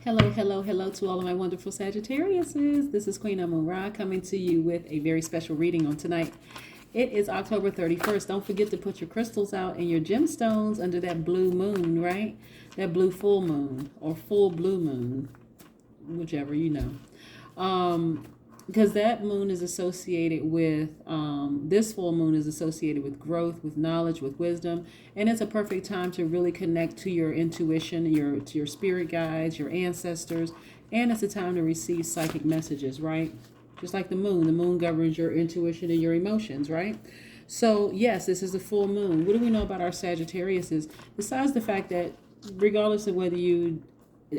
Hello, hello, hello to all of my wonderful Sagittariuses. This is Queen Amun Ra coming to you with a very special reading on tonight. It is October 31st. Don't forget to put your crystals out and your gemstones under that blue moon, right? That blue full moon or full blue moon, whichever you know. Because that moon is associated with this full moon is associated with growth, with knowledge, with wisdom, and it's a perfect time to really connect to your intuition, to your spirit guides, your ancestors, and it's a time to receive psychic messages, right? Just like the moon governs your intuition and your emotions, right? So yes, this is a full moon. What do we know about our Sagittarius is, besides the fact that regardless of whether you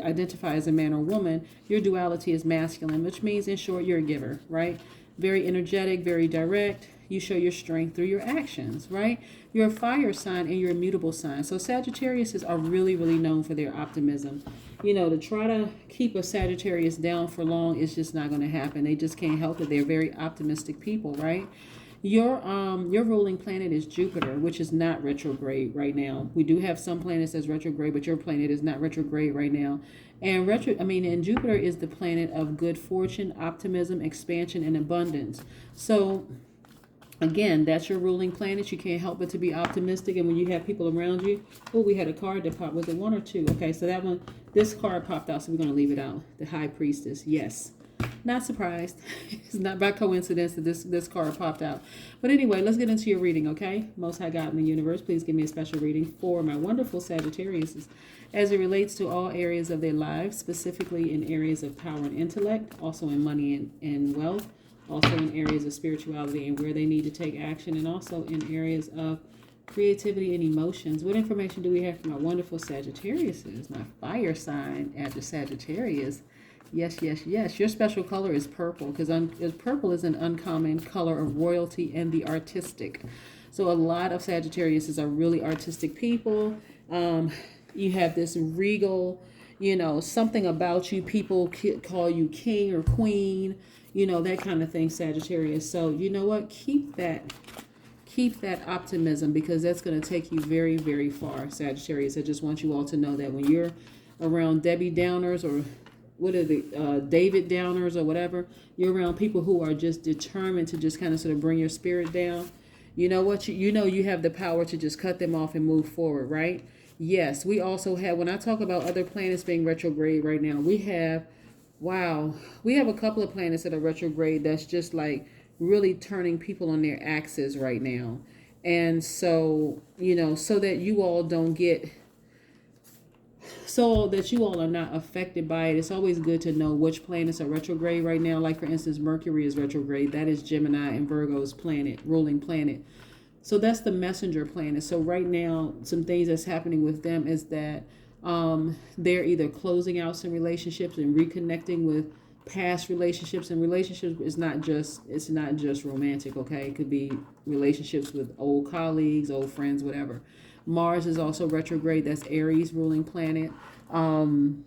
identify as a man or woman, your duality is masculine, which means, in short, you're a giver, right? Very energetic, very direct. You show your strength through your actions, right? You're a fire sign and you're a mutable sign. So Sagittarius are really, really known for their optimism. To try to keep a Sagittarius down for long is just not going to happen. They just can't help it. They're very optimistic people, right? Your ruling planet is Jupiter, which is not retrograde right now. We do have some planets that's retrograde, but your planet is not retrograde right now. And Jupiter is the planet of good fortune, optimism, expansion, and abundance. So again, that's your ruling planet. You can't help but to be optimistic. And when you have people around you, we had a card that popped. Was it one or two? Okay, so this card popped out, so we're going to leave it out. The High Priestess, yes. Not surprised. It's not by coincidence that this card popped out. But anyway, let's get into your reading, okay? Most High God in the universe, please give me a special reading for my wonderful Sagittarius as it relates to all areas of their lives, specifically in areas of power and intellect, also in money and wealth, also in areas of spirituality and where they need to take action, and also in areas of creativity and emotions. What information do we have for my wonderful Sagittarius? My fire sign at the Sagittarius. Yes, yes, yes. Your special color is purple because purple is an uncommon color of royalty and the artistic. So a lot of Sagittarius are really artistic people. You have this regal, something about you. People call you king or queen, that kind of thing, Sagittarius. So you know what? Keep that optimism because that's going to take you very, very far, Sagittarius. I just want you all to know that when you're around Debbie Downers or David Downers or whatever, you're around people who are just determined to just kind of sort of bring your spirit down. You know what? You have the power to just cut them off and move forward, right? Yes, we also have, when I talk about other planets being retrograde right now, we have a couple of planets that are retrograde that's just like really turning people on their axis right now. And so, so that you all are not affected by it, it's always good to know which planets are retrograde right now. Like, for instance, Mercury is retrograde. That is Gemini and Virgo's planet, ruling planet. So that's the messenger planet. So right now, some things that's happening with them is that they're either closing out some relationships and reconnecting with past relationships. And relationships is not just romantic, okay? It could be relationships with old colleagues, old friends, whatever. Mars is also retrograde. That's Aries ruling planet. And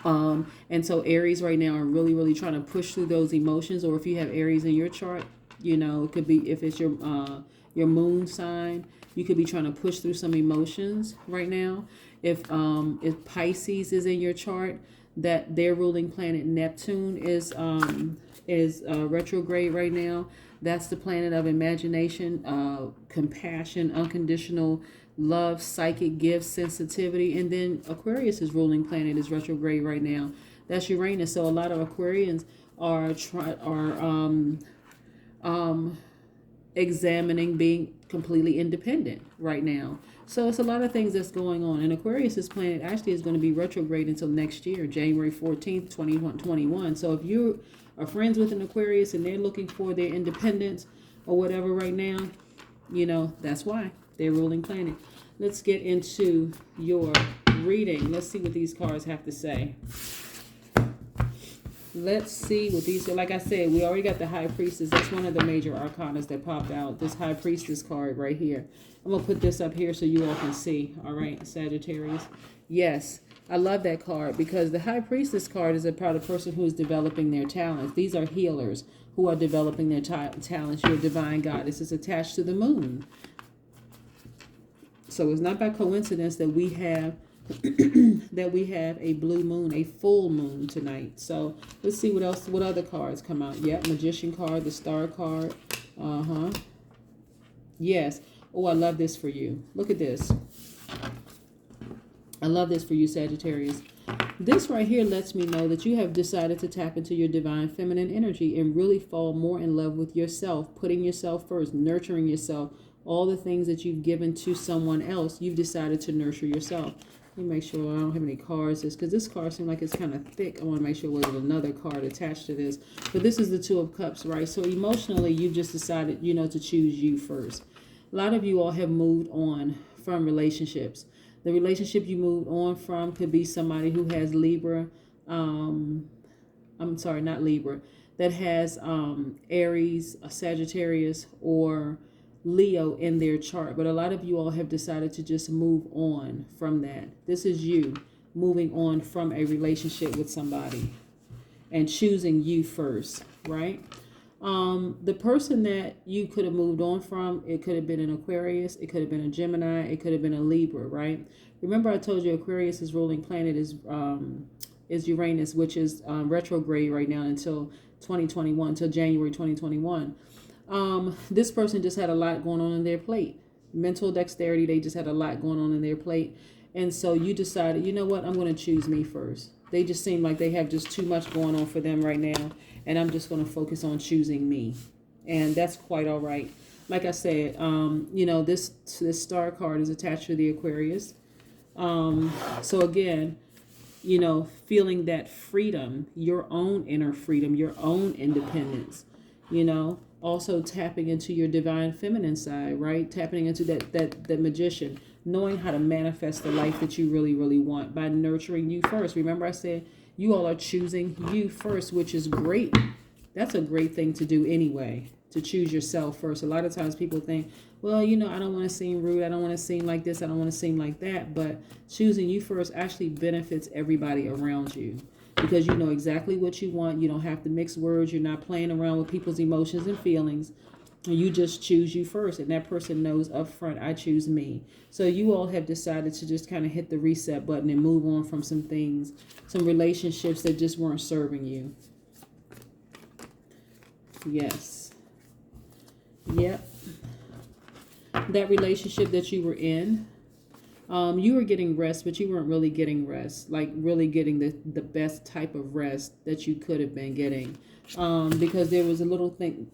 so Aries right now are really, really trying to push through those emotions. Or if you have Aries in your chart, it could be, if it's your moon sign, you could be trying to push through some emotions right now. If Pisces is in your chart, that their ruling planet Neptune is retrograde right now. That's the planet of imagination, compassion, unconditional love, psychic gifts, sensitivity. And then Aquarius's ruling planet is retrograde right now. That's Uranus. So a lot of Aquarians are examining being completely independent right now. So it's a lot of things that's going on. And Aquarius's planet actually is going to be retrograde until next year, January 14th, 2021. So if you are friends with an Aquarius and they're looking for their independence or whatever right now, that's why they're ruling planet. Let's get into your reading. Let's see what these cards have to say. Let's see what these are. Like I said, we already got the High Priestess. That's one of the major arcanas that popped out. This High Priestess card right here. I'm going to put this up here so you all can see. All right, Sagittarius. Yes, I love that card because the High Priestess card is about a person who is developing their talents. These are healers who are developing their talents. You're a divine goddess. It's attached to the moon. So it's not by coincidence that we have that we have a blue moon, a full moon tonight. So let's see what else, what other cards come out. Yep, Magician card, the Star card. Yes. Oh, I love this for you. Look at this. I love this for you, Sagittarius. This right here lets me know that you have decided to tap into your divine feminine energy and really fall more in love with yourself, putting yourself first, nurturing yourself. All the things that you've given to someone else, you've decided to nurture yourself. Let me make sure I don't have any cards, because this card seems like it's kind of thick. I want to make sure there's another card attached to this. But this is the Two of Cups, right? So emotionally, you've just decided, you know, to choose you first. A lot of you all have moved on from relationships. The relationship you moved on from could be somebody who has Libra. I'm sorry, not Libra. That has Aries, Sagittarius, or Leo in their chart. But a lot of you all have decided to just move on from that. This is you moving on from a relationship with somebody and choosing you first, right? The person that you could have moved on from, it could have been an Aquarius, it could have been a Gemini, it could have been a Libra, right? Remember I told you Aquarius's ruling planet is Uranus, which is retrograde right now until 2021, until January 2021. This person just had a lot going on in their plate. Mental dexterity, they just had a lot going on in their plate. And so you decided, you know what, I'm going to choose me first. They just seem like they have just too much going on for them right now. And I'm just going to focus on choosing me. And that's quite all right. Like I said, you know, this Star card is attached to the Aquarius. So again, you know, feeling that freedom, your own inner freedom, your own independence, you know, also tapping into your divine feminine side, right? Tapping into that magician, knowing how to manifest the life that you really, really want by nurturing you first. Remember I said you all are choosing you first, which is great. That's a great thing to do anyway, to choose yourself first. A lot of times people think, well, you know, I don't want to seem rude. I don't want to seem like this. I don't want to seem like that. But choosing you first actually benefits everybody around you, because you know exactly what you want. You don't have to mix words. You're not playing around with people's emotions and feelings. You just choose you first, and that person knows up front, I choose me. So you all have decided to just kind of hit the reset button and move on from some things, some relationships that just weren't serving you. Yes. Yep. That relationship that you were in, you were getting rest, but you weren't really getting rest, like really getting the best type of rest that you could have been getting, because there was a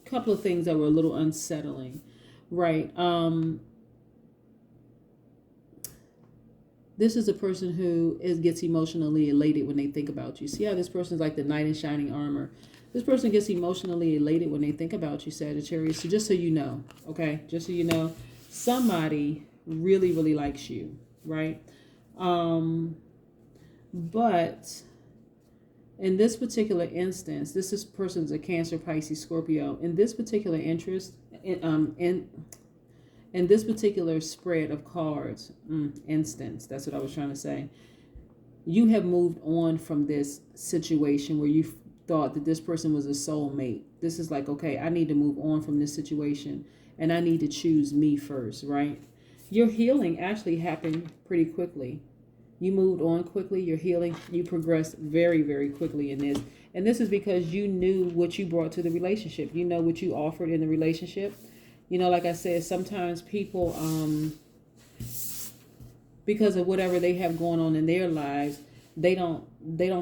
couple of things that were a little unsettling, right? This is a person who gets emotionally elated when they think about you. See how this person's like the knight in shining armor. This person gets emotionally elated when they think about you, Sagittarius. So just so you know, okay, just so you know, somebody really, really likes you, right? But in this particular instance, this person's a Cancer, Pisces, Scorpio. In this particular in this particular spread of cards, instance, that's what I was trying to say. You have moved on from this situation where you thought that this person was a soulmate. This is like, okay, I need to move on from this situation and I need to choose me first, right? Your healing actually happened pretty quickly. You moved on quickly. Your healing, you progressed very, very quickly in this. And this is because you knew what you brought to the relationship. You know what you offered in the relationship. You know, like I said, sometimes people, because of whatever they have going on in their lives, they don't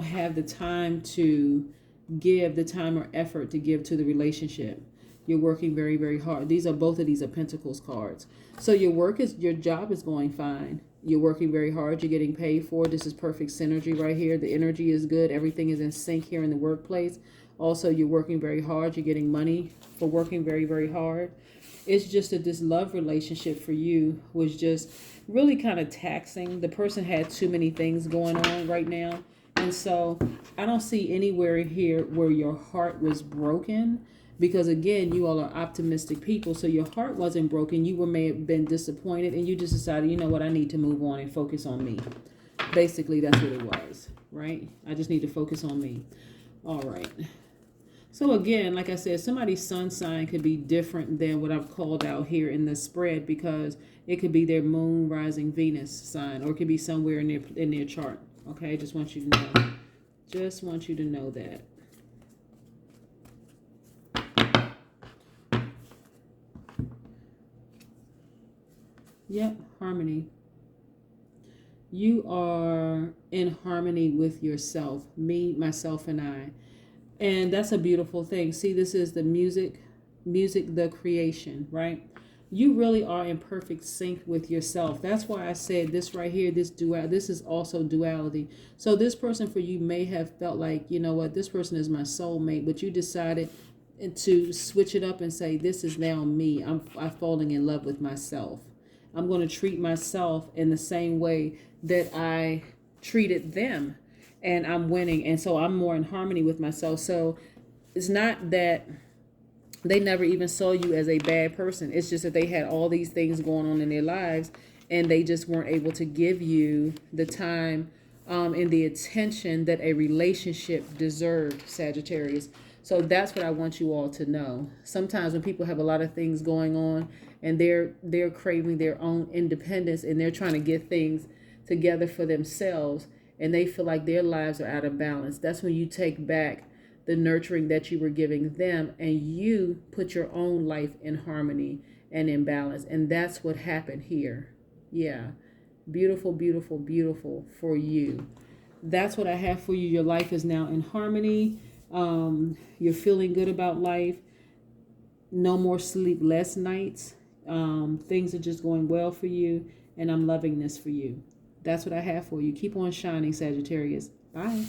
have the time to give the time or effort to give to the relationship. You're working very, very hard. Both of these are Pentacles cards. So your job is going fine. You're working very hard. You're getting paid for it. This is perfect synergy right here. The energy is good. Everything is in sync here in the workplace. Also, you're working very hard. You're getting money for working very, very hard. It's just that this love relationship for you was just really kind of taxing. The person had too many things going on right now. And so I don't see anywhere here where your heart was broken, because again, you all are optimistic people. So your heart wasn't broken. You may have been disappointed and you just decided, you know what, I need to move on and focus on me. Basically, that's what it was, right? I just need to focus on me. All right. So again, like I said, somebody's sun sign could be different than what I've called out here in the spread, because it could be their moon, rising, Venus sign, or it could be somewhere in their chart. Okay, just want you to know. Just want you to know that. Yep, harmony. You are in harmony with yourself, me, myself, and I. And that's a beautiful thing. See, this is the music, the creation, right? You really are in perfect sync with yourself. That's why I said this right here, this is also duality. So this person for you may have felt like, you know what, this person is my soulmate, but you decided to switch it up and say, this is now me. I'm falling in love with myself. I'm going to treat myself in the same way that I treated them, and I'm winning. And so I'm more in harmony with myself. So it's not that they never even saw you as a bad person. It's just that they had all these things going on in their lives, and they just weren't able to give you the time and the attention that a relationship deserved, Sagittarius. So that's what I want you all to know. Sometimes when people have a lot of things going on and they're craving their own independence, and they're trying to get things together for themselves, and they feel like their lives are out of balance, that's when you take back the nurturing that you were giving them, and you put your own life in harmony and in balance. And that's what happened here. Yeah. Beautiful, beautiful, beautiful for you. That's what I have for you. Your life is now in harmony. You're feeling good about life. No more sleepless nights. Things are just going well for you, and I'm loving this for you. That's what I have for you. Keep on shining, Sagittarius. Bye.